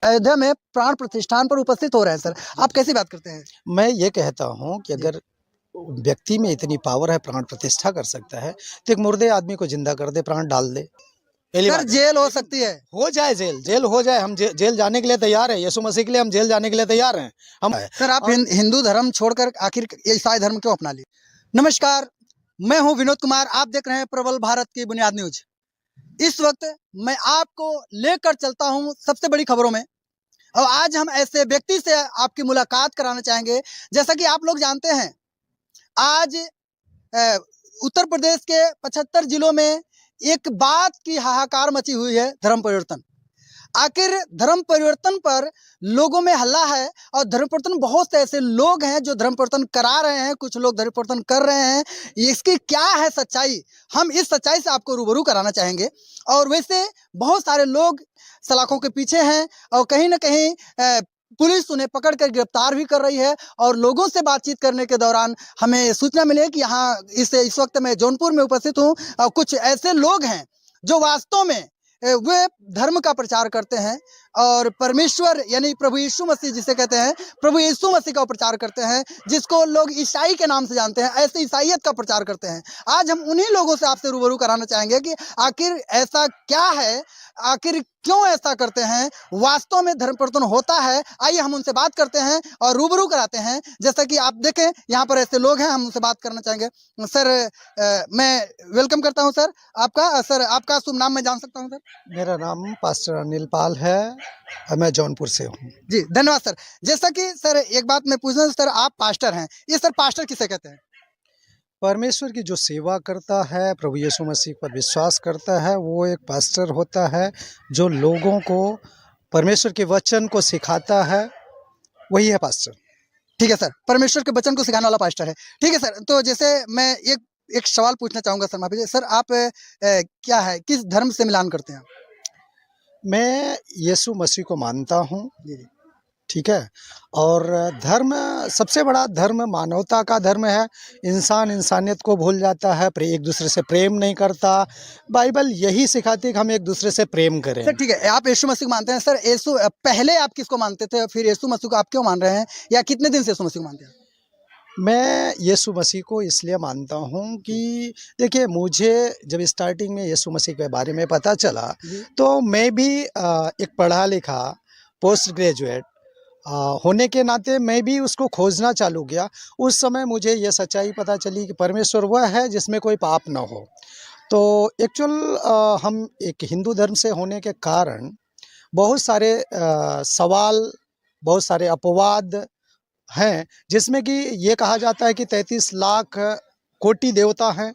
अयोध्या में प्राण प्रतिष्ठान पर उपस्थित हो रहे हैं सर, आप कैसी बात करते हैं? मैं ये कहता हूँ कि अगर व्यक्ति में इतनी पावर है, प्राण प्रतिष्ठा कर सकता है, तो एक मुर्दे आदमी को जिंदा कर दे, प्राण डाल दे। पहली सर बात है। जेल हो सकती है। हो जाए जेल हो जाए, हम जेल जाने के लिए तैयार हैं। यीशु मसीह के लिए हम जेल जाने के लिए तैयार हैं हम। सर आप हिंदू धर्म छोड़कर आखिर ईसाई धर्म क्यों अपना लिए? नमस्कार, मैं हूं विनोद कुमार, आप देख रहे हैं प्रबल भारत की बुनियाद न्यूज। इस वक्त मैं आपको लेकर चलता हूं सबसे बड़ी खबरों में, और आज हम ऐसे व्यक्ति से आपकी मुलाकात कराना चाहेंगे। जैसा कि आप लोग जानते हैं, आज उत्तर प्रदेश के 75 जिलों में एक बात की हाहाकार मची हुई है, धर्म परिवर्तन। आखिर धर्म परिवर्तन पर लोगों में हल्ला है, और धर्म परिवर्तन बहुत से ऐसे लोग हैं जो धर्म परिवर्तन करा रहे हैं, कुछ लोग धर्म परिवर्तन कर रहे हैं। इसकी क्या है सच्चाई, हम इस सच्चाई से आपको रूबरू कराना चाहेंगे। और वैसे बहुत सारे लोग सलाखों के पीछे हैं, और कहीं ना कहीं पुलिस उन्हें पकड़कर गिरफ्तार भी कर रही है। और लोगों से बातचीत करने के दौरान हमें सूचना मिली है कि यहाँ इस वक्त मैं जौनपुर में उपस्थित हूँ, और कुछ ऐसे लोग हैं जो वास्तव में वे धर्म का प्रचार करते हैं, और परमेश्वर यानी प्रभु यीशु मसीह जिसे कहते हैं, प्रभु यीशु मसीह का प्रचार करते हैं, जिसको लोग ईसाई के नाम से जानते हैं, ऐसे ईसाइयत का प्रचार करते हैं। आज हम उन्हीं लोगों से आपसे रूबरू कराना चाहेंगे कि आखिर ऐसा क्या है, आखिर क्यों ऐसा करते हैं, वास्तव में धर्म परिवर्तन होता है। आइए हम उनसे बात करते हैं और रूबरू कराते हैं। जैसा कि आप देखें, यहाँ पर ऐसे लोग हैं, हम उनसे बात करना चाहेंगे। सर मैं वेलकम करता हूँ सर आपका। सर आपका शुभ नाम मैं जान सकता हूँ सर? मेरा नाम पास्टर अनिल पाल है, मैं जौनपुर से हूँ। जी धन्यवाद सर। जैसा कि सर एक बात मैं पूछना, सर आप पास्टर हैं, ये सर पास्टर किसे कहते हैं? परमेश्वर की जो सेवा करता है, प्रभु यीशु मसीह पर विश्वास करता है, वो एक पास्टर होता है। जो लोगों को परमेश्वर के वचन को सिखाता है, वही है पास्टर। ठीक है सर, परमेश्वर के वचन को सिखाने वाला पास्टर है। ठीक है सर, तो जैसे मैं एक सवाल पूछना चाहूँगा सर, माफी सर, आप क्या है, किस धर्म से मिलान करते हैं? मैं यीशु मसीह को मानता हूँ, जी। ठीक है। और धर्म, सबसे बड़ा धर्म मानवता का धर्म है। इंसान इंसानियत को भूल जाता है, एक दूसरे से प्रेम नहीं करता। बाइबल यही सिखाती है कि हम एक दूसरे से प्रेम करें। सर ठीक है, आप यीशु मसीह को मानते हैं। सर यीशु पहले आप किसको मानते थे, फिर यीशु मसीह को आप क्यों मान रहे हैं, या कितने दिन से यीशु मसीह को मानते हैं? मैं यीशु मसीह को इसलिए मानता हूँ कि देखिए, मुझे जब स्टार्टिंग में यीशु मसीह के बारे में पता चला, तो मैं भी एक पढ़ा लिखा पोस्ट ग्रेजुएट होने के नाते मैं भी उसको खोजना चालू किया। उस समय मुझे ये सच्चाई पता चली कि परमेश्वर वह है जिसमें कोई पाप न हो। तो एक्चुअल हम एक हिंदू धर्म से होने के कारण बहुत सारे सवाल, बहुत सारे अपवाद हैं, जिसमें कि ये कहा जाता है कि 33 लाख कोटि देवता हैं।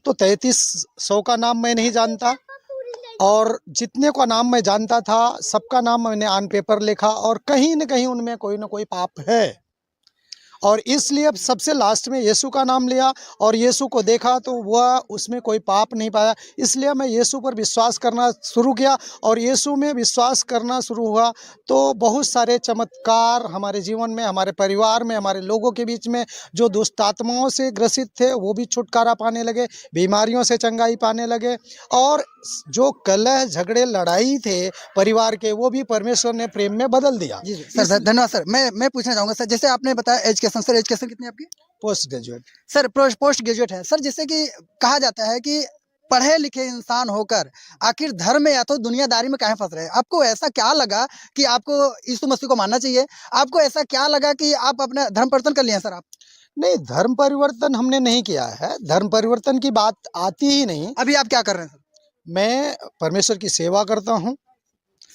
तो 3300 का नाम मैं नहीं जानता, और जितने का नाम मैं जानता था, सबका नाम मैंने ऑन पेपर लिखा, और कहीं न कहीं उनमें कोई न कोई पाप है। और इसलिए सबसे लास्ट में यीशु का नाम लिया, और यीशु को देखा तो वह उसमें कोई पाप नहीं पाया। इसलिए मैं यीशु पर विश्वास करना शुरू किया, और यीशु में विश्वास करना शुरू हुआ तो बहुत सारे चमत्कार हमारे जीवन में, हमारे परिवार में, हमारे लोगों के बीच में जो दुष्ट आत्माओं से ग्रसित थे, वो भी छुटकारा पाने लगे, बीमारियों से चंगाई पाने लगे, और जो कलह झगड़े लड़ाई थे परिवार के, वो भी परमेश्वर ने प्रेम में बदल दिया। जी सर धन्यवाद सर। मैं पूछना चाहूँगा सर, जैसे आपने बताया एजुकेशन, सर एजुकेशन कितनी है आपकी? Post graduate. Sir post graduate है सर। जैसे कि कहा जाता है कि पढ़े लिखे इंसान होकर आखिर धर्म में या तो दुनियादारी में काहे फंस रहे हैं? आपको ऐसा क्या लगा कि आपको यीशु मसीह को मानना चाहिए? आपको ऐसा क्या लगा कि आप अपना धर्म परिवर्तन कर लिए सर आप? नहीं, धर्म परिवर्तन हमने नहीं किया है, धर्म परिवर्तन की बात आती ही नहीं। अभी आप क्या कर रहे हैं सर? मैं परमेश्वर की सेवा करता हूँ।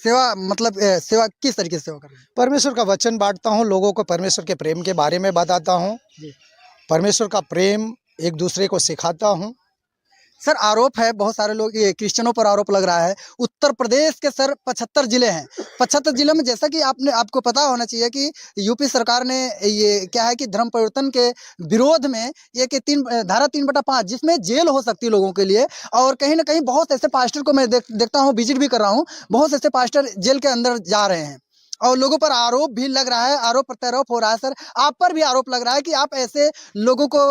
सेवा मतलब सेवा किस तरीके से सेवा कर रहे हैं? परमेश्वर का वचन बांटता हूँ, लोगों को परमेश्वर के प्रेम के बारे में बताता हूँ, परमेश्वर का प्रेम एक दूसरे को सिखाता हूँ। सर आरोप है, बहुत सारे लोग, ये क्रिश्चियनों पर आरोप लग रहा है। उत्तर प्रदेश के सर 75 जिले हैं, 75 जिलों में जैसा कि आपको पता होना चाहिए कि यूपी सरकार ने ये क्या है कि धर्म परिवर्तन के विरोध में एक धारा 3/5 जिसमें जेल हो सकती है लोगों के लिए। और कहीं ना कहीं बहुत ऐसे पास्टर को मैं देखता हूँ, विजिट भी कर रहा हूँ, बहुत ऐसे पास्टर जेल के अंदर जा रहे हैं। और लोगों पर आरोप भी लग रहा है, आरोप प्रत्यारोप हो रहा है। सर, आप पर भी आरोप लग रहा है कि आप ऐसे लोगों को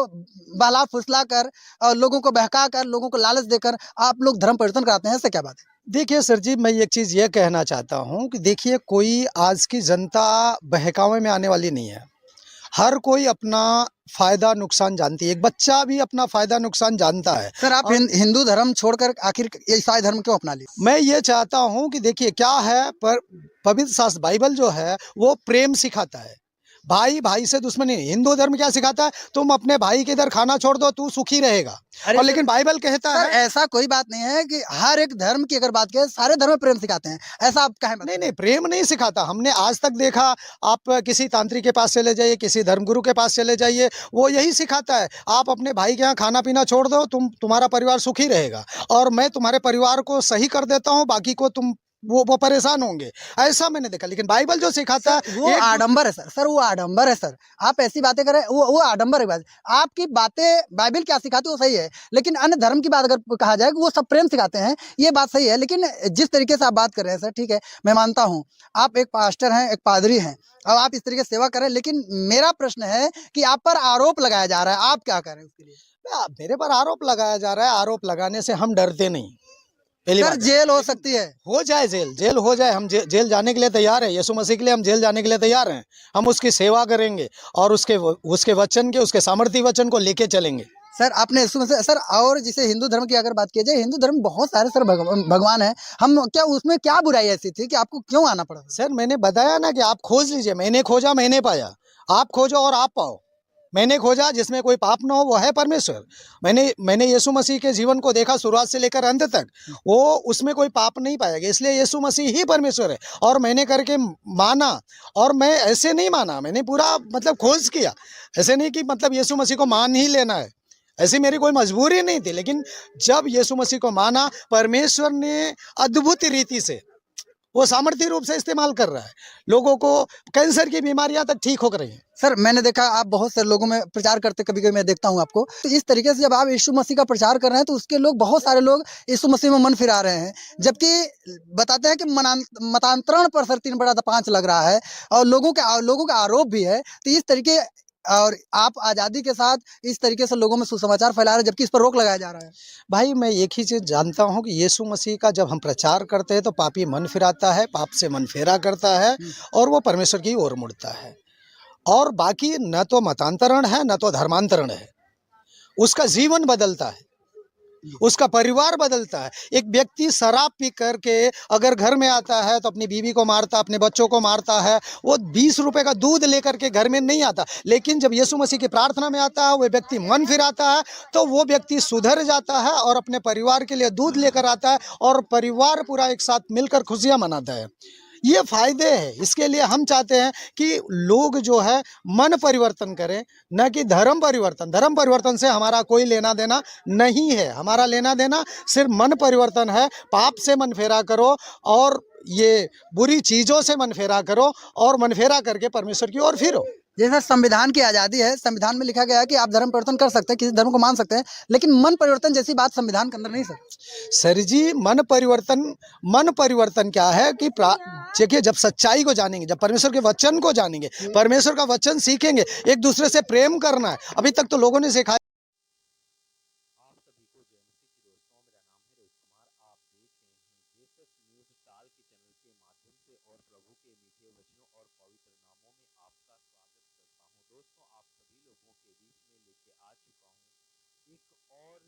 बहला फुसला कर और लोगों को बहका कर, लोगों को लालच देकर आप लोग धर्म परिवर्तन कराते हैं, ऐसा क्या बात है? देखिए सर जी, मैं एक चीज़ ये कहना चाहता हूँ कि देखिए, कोई आज की जनता बहकावे में आने वाली नहीं है। हर कोई अपना फ़ायदा नुकसान जानती है। एक बच्चा भी अपना फ़ायदा नुकसान जानता है। सर, आप और हिंदू धर्म छोड़कर आखिर ईसाई धर्म क्यों अपना लिए? मैं ये चाहता हूँ कि देखिए क्या है, पर पवित्र शास्त्र बाइबल जो है वो प्रेम सिखाता है। भाई भाई से दुश्मनी नहीं। हिंदू धर्म क्या सिखाता है, तुम अपने भाई के इधर खाना छोड़ दो, तू सुखी रहेगा। अरे और सर, लेकिन बाइबल कहता सर है, ऐसा कोई बात नहीं है कि हर एक धर्म की अगर बात करें, सारे धर्म में प्रेम सिखाते हैं, ऐसा आप कहें नहीं बता? नहीं, प्रेम नहीं सिखाता। हमने आज तक देखा, आप किसी तांत्रिक के पास चले जाइए, किसी धर्मगुरु के पास चले जाइए, वो यही सिखाता है, आप अपने भाई के यहाँ खाना पीना छोड़ दो, तुम्हारा परिवार सुखी रहेगा, और मैं तुम्हारे परिवार को सही कर देता हूँ, बाकी को तुम वो परेशान होंगे। ऐसा मैंने देखा। लेकिन बाइबल जो सिखाता सर, वो है एक आडंबर है। सर, वो आडंबर है। सर, आप ऐसी बातें करें, वो आडंबर है। बात आपकी बातें बाइबल क्या सिखाती है वो सही है, लेकिन अन्य धर्म की बात अगर कहा जाए कि वो सब प्रेम सिखाते हैं, ये बात सही है। लेकिन जिस तरीके से आप बात कर रहे हैं सर, ठीक है, मैं मानता हूँ आप एक पास्टर हैं, एक पादरी हैं, और आप इस तरीके से सेवा करें, लेकिन मेरा प्रश्न है कि आप पर आरोप लगाया जा रहा है, आप क्या करें उसके लिए? मेरे पर आरोप लगाया जा रहा है। आरोप लगाने से हम डरते नहीं, पहली सर, बात है। जेल हो लेकिन सकती है। हो जाए, जेल हो जाए, हम जेल जाने के लिए तैयार हैं। यीशु मसीह के लिए हम जेल जाने के लिए तैयार हैं। हम उसकी सेवा करेंगे और उसके वचन के, उसके सामर्थी वचन को लेके चलेंगे। सर, आपने सर, और जैसे हिंदू धर्म की अगर बात की जाए, हिंदू धर्म में बहुत सारे सर भगवान हैं, हम क्या उसमें क्या बुराई ऐसी थी कि आपको क्यों आना पड़ा? सर मैंने बताया ना कि आप खोज लीजिए। मैंने खोजा, मैंने पाया। आप खोजो और आप पाओ। मैंने खोजा जिसमें कोई पाप ना हो, वो है परमेश्वर। मैंने यीशु मसीह के जीवन को देखा शुरुआत से लेकर अंत तक। वो उसमें कोई पाप नहीं पाएगा, इसलिए यीशु मसीह ही परमेश्वर है। और मैंने करके माना, और मैं ऐसे नहीं माना, मैंने पूरा मतलब खोज किया। ऐसे नहीं कि मतलब यीशु मसीह को मान ही लेना है, ऐसी मेरी कोई मजबूरी नहीं थी। लेकिन जब यीशु मसीह को माना, परमेश्वर ने अद्भुत रीति से वो सामर्थ्य रूप से इस्तेमाल कर रहा है। लोगों को कैंसर की बीमारियां तक ठीक हो रही हैं। सर, मैंने देखा आप बहुत से लोगों में प्रचार करते, कभी कभी मैं देखता हूँ आपको, तो इस तरीके से जब आप यीशु मसीह का प्रचार कर रहे हैं, तो उसके लोग, बहुत सारे लोग यीशु मसीह में मन फिरा रहे हैं, जबकि बताते हैं कि मतांतरण पर सर 3/5 लग रहा है, और लोगों का आरोप भी है। तो इस तरीके, और आप आज़ादी के साथ इस तरीके से लोगों में सुसमाचार फैला रहे हैं, जबकि इस पर रोक लगाया जा रहा है। भाई मैं एक ही चीज़ जानता हूँ कि यीशु मसीह का जब हम प्रचार करते हैं तो पापी मन फिराता है, पाप से मन फेरा करता है, और वो परमेश्वर की ओर मुड़ता है। और बाकी न तो मतांतरण है, न तो धर्मांतरण है। उसका जीवन बदलता है, उसका परिवार बदलता है। एक व्यक्ति शराब पी करके अगर घर में आता है तो अपनी बीवी को मारता, अपने बच्चों को मारता है। वो 20 रुपए का दूध लेकर के घर में नहीं आता। लेकिन जब यीशु मसीह की प्रार्थना में आता है, वो व्यक्ति मन फिराता है, तो वो व्यक्ति सुधर जाता है और अपने परिवार के लिए दूध लेकर आता है, और परिवार पूरा एक साथ मिलकर खुशियां मनाता है। ये फायदे हैं। इसके लिए हम चाहते हैं कि लोग जो है मन परिवर्तन करें, न कि धर्म परिवर्तन। धर्म परिवर्तन से हमारा कोई लेना देना नहीं है। हमारा लेना देना सिर्फ मन परिवर्तन है। पाप से मन फेरा करो, और ये बुरी चीज़ों से मन फेरा करो, और मन फेरा करके परमेश्वर की ओर फिरो। जैसे संविधान की आज़ादी है, संविधान में लिखा गया है कि आप धर्म परिवर्तन कर सकते हैं, किसी धर्म को मान सकते हैं, लेकिन मन परिवर्तन जैसी बात संविधान के अंदर नहीं सर। सर जी, मन परिवर्तन क्या है कि देखिए, जब सच्चाई को जानेंगे, जब परमेश्वर के वचन को जानेंगे, परमेश्वर का वचन सीखेंगे, एक दूसरे से प्रेम करना है। अभी तक तो लोगों ने सिखाया। आप सभी को जय मसीह की दोस्तों, मेरा नाम है रोहित कुमार। आप देख रहे हैं जेसस न्यूज टाल के चैनल के माध्यम से, और प्रभु के मीठे वचनों और पवित्र नामों में आपका स्वागत करता हूं। दोस्तों, आप सभी लोगों के बीच में लेके आ चुका हूं एक और